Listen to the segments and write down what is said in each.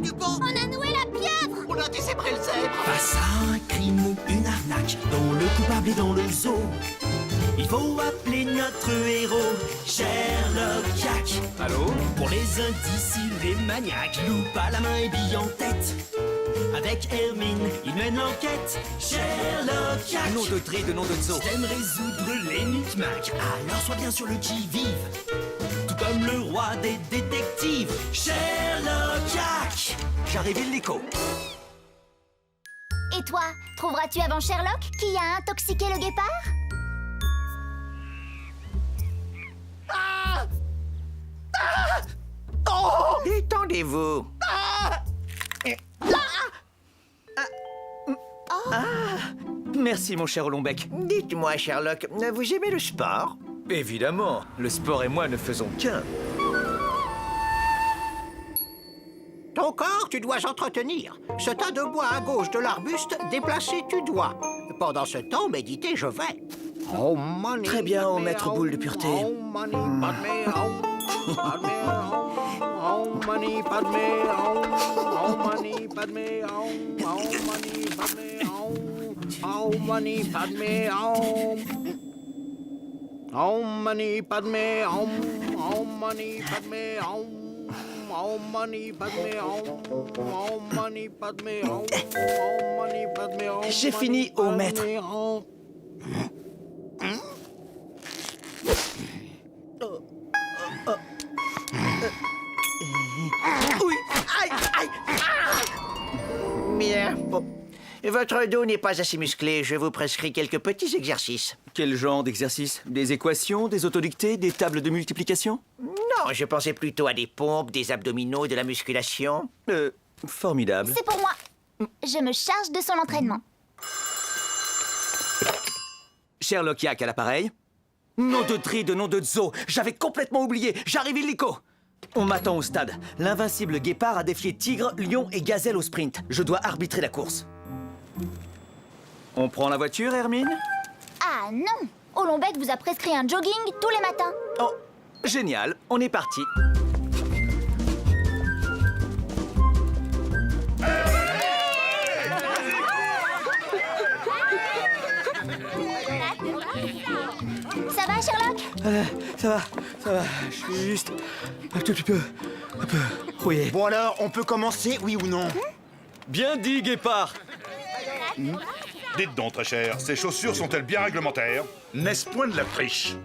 bout du pont. On a noué la pieuvre. On a dézébré le zèbre. Face à un crime ou une arnaque, dont le coupable est dans le zoo, il faut appeler notre héros, Sherlock Jack. Allô? Pour les indices, il est maniaque, loupe à la main et bille en tête. Avec Hermine, il mène l'enquête, Sherlock Jack. Nom de tri de nom de zoo. Si t'aimes résoudre l'énigme, alors sois bien sur le qui-vive. Tout comme le roi des détectives, Sherlock Jack. J'arrive illico. Et toi, trouveras-tu avant Sherlock qui a intoxiqué le guépard? Détendez-vous. Merci, mon cher Olombec. Dites-moi, Sherlock, vous aimez le sport? Évidemment, le sport et moi ne faisons qu'un. Ton corps, tu dois entretenir. Ce tas de bois à gauche de l'arbuste, déplacer, tu dois. Pendant ce temps, méditer, je vais. Oh, money, Très bien, Padmé, maître oh, boule de pureté. Oh, money, Padmé, oh, Padmé, oh, money, Padmé, oh, money, Padmé, oh, money, Padmé, oh, money, Padmé, oh, money, Padmé, oh, money, Padmé, oh, money, Padmé, oh, money, Padmé, oh, money, Padmé, oh. J'ai fini, ô maître. Oui, aïe, aïe, bien, bon. Votre dos n'est pas assez musclé, je vous prescris quelques petits exercices. Quel genre d'exercice? Des équations, des autodictées, des tables de multiplication? Non, je pensais plutôt à des pompes, des abdominaux, de la musculation. Formidable. C'est pour moi. Je me charge de son entraînement. Sherlock Jack à l'appareil. Nom de tri de nom de zoo. J'avais complètement oublié. J'arrive illico. On m'attend au stade. L'invincible guépard a défié tigre, lion et gazelle au sprint. Je dois arbitrer la course. On prend la voiture, Hermine? Ah non! Olombec vous a prescrit un jogging tous les matins. Oh, génial. On est parti. Ça va, Sherlock? Ça va. Je suis juste un tout petit peu rouillé. Bon alors, on peut commencer, oui ou non? Bien dit, guépard. Dites donc, très cher, ces chaussures sont-elles bien réglementaires? N'est-ce point de la triche?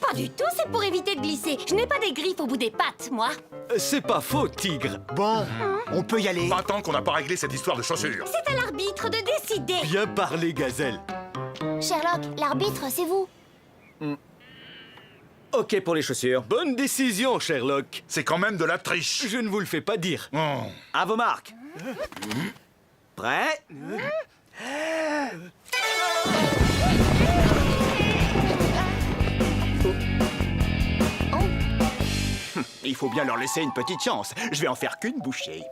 Pas du tout, c'est pour éviter de glisser. Je n'ai pas des griffes au bout des pattes, moi. C'est pas faux, tigre. Bon, on peut y aller. Pas tant qu'on n'a pas réglé cette histoire de chaussures. C'est à l'arbitre de décider. Bien parlé, gazelle. Sherlock, l'arbitre, c'est vous. Ok pour les chaussures. Bonne décision, Sherlock. C'est quand même de la triche. Je ne vous le fais pas dire. Oh. À vos marques. Prêt? Il faut bien leur laisser une petite chance. Je vais en faire qu'une bouchée.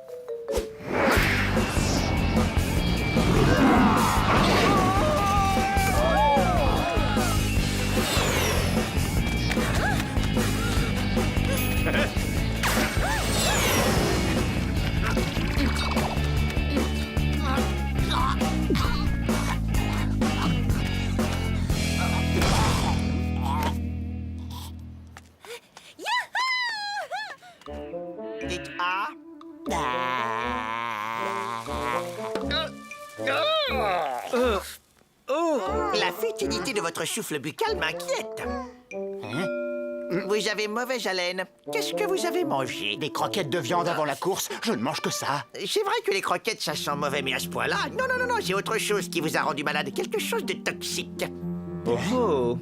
Dites A. La fétidité de votre souffle buccal m'inquiète. Vous avez mauvaise haleine. Qu'est-ce que vous avez mangé? Des croquettes de viande avant la course, je ne mange que ça. C'est vrai que les croquettes, ça sent mauvais, mais à ce point-là, non, j'ai autre chose qui vous a rendu malade. Quelque chose de toxique. Oh.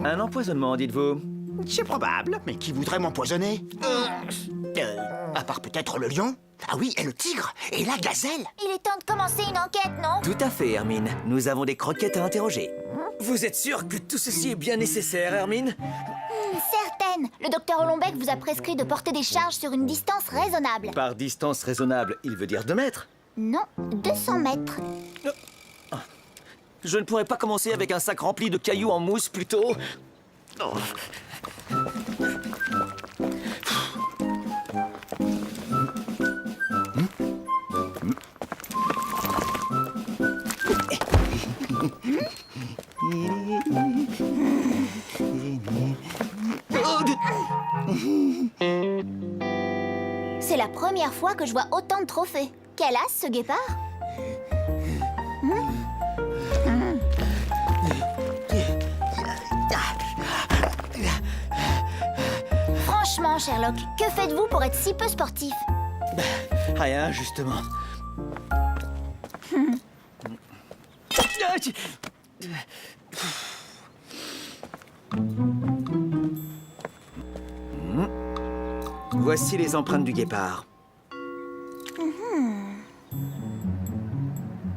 Un empoisonnement, dites-vous? C'est probable. Mais qui voudrait m'empoisonner? À part peut-être le lion? Ah oui, et le tigre, et la gazelle. Il est temps de commencer une enquête, non? Tout à fait, Hermine. Nous avons des croquettes à interroger. Vous êtes sûr que tout ceci est bien nécessaire, Hermine? Certaine. Le docteur Olombec vous a prescrit de porter des charges sur une distance raisonnable. Par distance raisonnable, il veut dire 2 mètres. Non, 200 mètres. Je ne pourrais pas commencer avec un sac rempli de cailloux en mousse plutôt. Oh. C'est la première fois que je vois autant de trophées. Quel as, ce guépard? Franchement, Sherlock, que faites-vous pour être si peu sportif? Rien, justement. Voici les empreintes du guépard.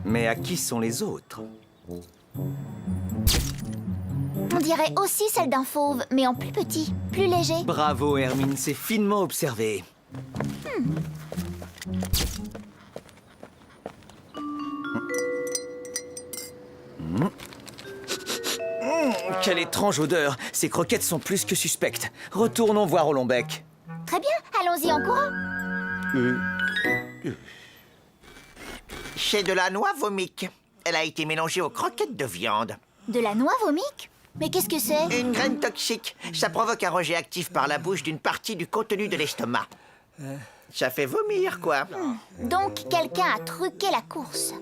Mais à qui sont les autres? On dirait aussi celle d'un fauve, mais en plus petit, plus léger. Bravo, Hermine, c'est finement observé. Quelle étrange odeur. Ces croquettes sont plus que suspectes. Retournons voir Olombec. Très bien, allons-y en courant. C'est de la noix vomique. Elle a été mélangée aux croquettes de viande. De la noix vomique? Mais qu'est-ce que c'est? Une graine toxique. Ça provoque un rejet actif par la bouche d'une partie du contenu de l'estomac. Ça fait vomir, quoi. Donc, quelqu'un a truqué la course.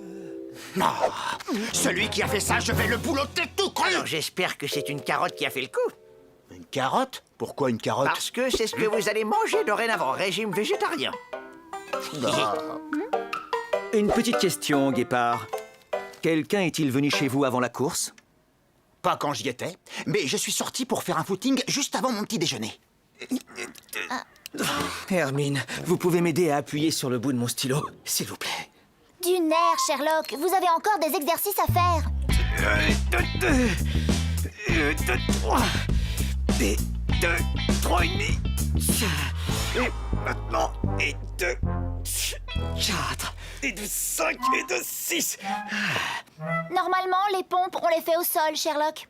Non, celui qui a fait ça, je vais le boulotter tout cru. Alors j'espère que c'est une carotte qui a fait le coup. Une carotte? Pourquoi une carotte? Parce que c'est ce que vous allez manger dorénavant, régime végétarien. Une petite question, guépard. Quelqu'un est-il venu chez vous avant la course? Pas quand j'y étais, mais je suis sorti pour faire un footing juste avant mon petit déjeuner. Hermine, vous pouvez m'aider à appuyer sur le bout de mon stylo, s'il vous plaît. Du nerf, Sherlock. Vous avez encore des exercices à faire. 3 et demi. Et maintenant, et 2, 4, et de 5, et de 6. Normalement, les pompes, on les fait au sol, Sherlock.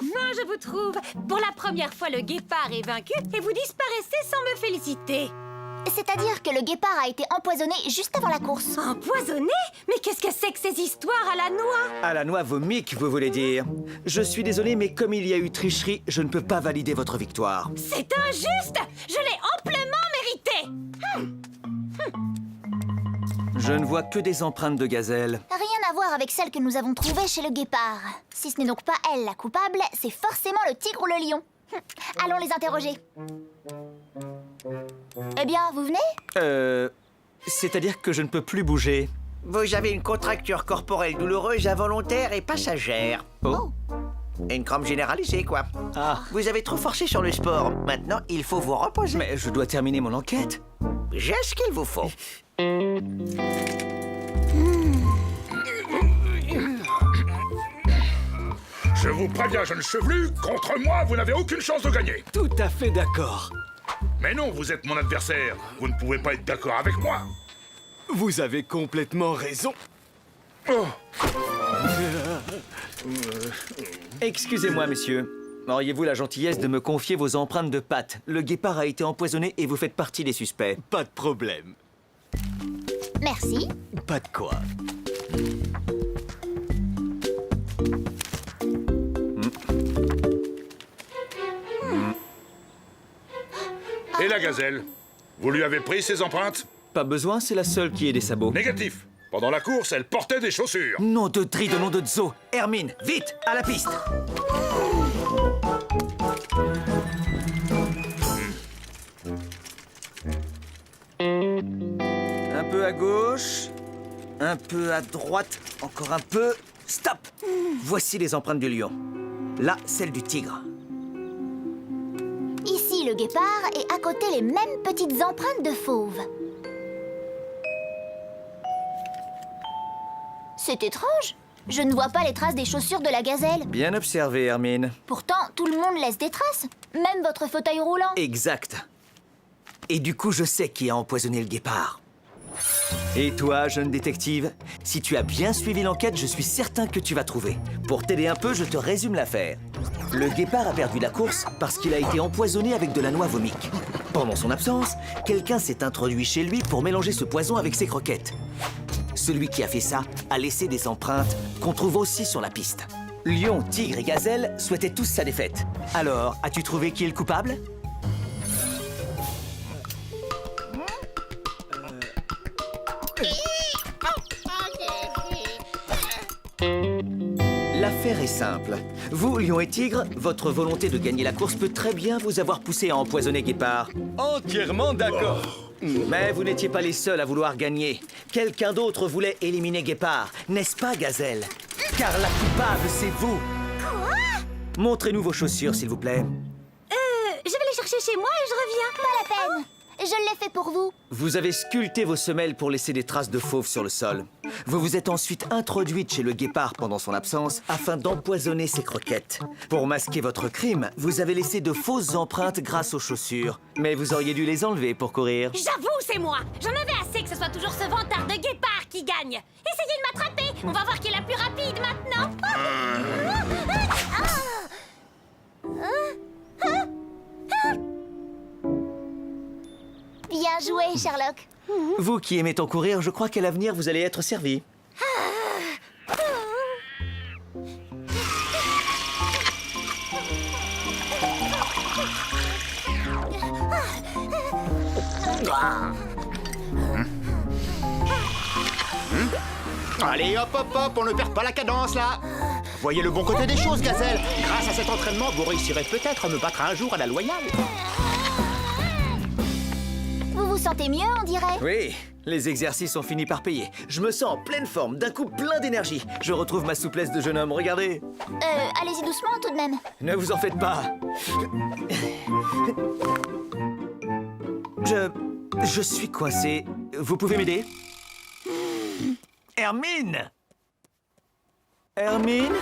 Enfin, je vous trouve. Pour la première fois, le guépard est vaincu et vous disparaissez sans me féliciter. C'est-à-dire que le guépard a été empoisonné juste avant la course. Empoisonné? Mais qu'est-ce que c'est que ces histoires à la noix? À la noix vomique, vous voulez dire? Je suis désolé, mais comme il y a eu tricherie, je ne peux pas valider votre victoire. C'est injuste! Je l'ai amplement mérité! Je ne vois que des empreintes de gazelle. Rien à voir avec celle que nous avons trouvée chez le guépard. Si ce n'est donc pas elle la coupable, c'est forcément le tigre ou le lion. Allons les interroger. Eh bien, vous venez? C'est-à-dire que je ne peux plus bouger. Vous avez une contracture corporelle douloureuse, involontaire et passagère. Oh. Une crampe généralisée, quoi. Ah. Vous avez trop forcé sur le sport. Maintenant, il faut vous reposer. Mais je dois terminer mon enquête. J'ai ce qu'il vous faut. Je vous préviens, jeune chevelu, contre moi, vous n'avez aucune chance de gagner. Tout à fait d'accord. Mais non, vous êtes mon adversaire. Vous ne pouvez pas être d'accord avec moi. Vous avez complètement raison. Oh, Excusez-moi, monsieur. Auriez-vous la gentillesse de me confier vos empreintes de pattes? Le guépard a été empoisonné et vous faites partie des suspects. Pas de problème. Merci. Pas de quoi. et la gazelle? Vous lui avez pris ses empreintes? Pas besoin, c'est la seule qui ait des sabots. Négatif. Pendant la course, elle portait des chaussures. Nom de Dri de nom de Zo. Hermine, vite, à la piste. Un peu à gauche, un peu à droite, encore un peu. Stop! Voici les empreintes du lion. Là, celle du tigre. Ici le guépard et à côté les mêmes petites empreintes de fauve. C'est étrange. Je ne vois pas les traces des chaussures de la gazelle. Bien observé, Hermine. Pourtant, tout le monde laisse des traces. Même votre fauteuil roulant. Exact. Et du coup, je sais qui a empoisonné le guépard. Et toi, jeune détective, si tu as bien suivi l'enquête, je suis certain que tu vas trouver. Pour t'aider un peu, je te résume l'affaire. Le guépard a perdu la course parce qu'il a été empoisonné avec de la noix vomique. Pendant son absence, quelqu'un s'est introduit chez lui pour mélanger ce poison avec ses croquettes. Celui qui a fait ça a laissé des empreintes qu'on trouve aussi sur la piste. Lion, tigre et gazelle souhaitaient tous sa défaite. Alors, as-tu trouvé qui est le coupable ? L'affaire est simple. Vous, lion et tigre, votre volonté de gagner la course peut très bien vous avoir poussé à empoisonner Guépard. Entièrement d'accord. Mais vous n'étiez pas les seuls à vouloir gagner. Quelqu'un d'autre voulait éliminer Guépard, n'est-ce pas, Gazelle? Car la coupable, c'est vous. Quoi? Montrez-nous vos chaussures, s'il vous plaît. Je vais les chercher chez moi et je reviens. Pas la peine. Je l'ai fait pour vous. Vous avez sculpté vos semelles pour laisser des traces de fauve sur le sol. Vous vous êtes ensuite introduite chez le guépard pendant son absence afin d'empoisonner ses croquettes. Pour masquer votre crime, vous avez laissé de fausses empreintes grâce aux chaussures. Mais vous auriez dû les enlever pour courir. J'avoue, c'est moi. J'en avais assez que ce soit toujours ce vantard de guépard qui gagne. Essayez de m'attraper. On va voir qui est la plus rapide maintenant. Bien joué, Sherlock. Vous qui aimez tant courir, je crois qu'à l'avenir, vous allez être servi. Allez, hop, hop, hop, on ne perd pas la cadence, là. Voyez le bon côté des choses, Gazelle. Grâce à cet entraînement, vous réussirez peut-être à me battre un jour à la loyale. Vous vous sentez mieux, on dirait? Oui, les exercices ont fini par payer. Je me sens en pleine forme, d'un coup plein d'énergie. Je retrouve ma souplesse de jeune homme, regardez. Allez-y doucement, tout de même. Ne vous en faites pas. Je suis coincé. Vous pouvez m'aider? Hermine! Hermine?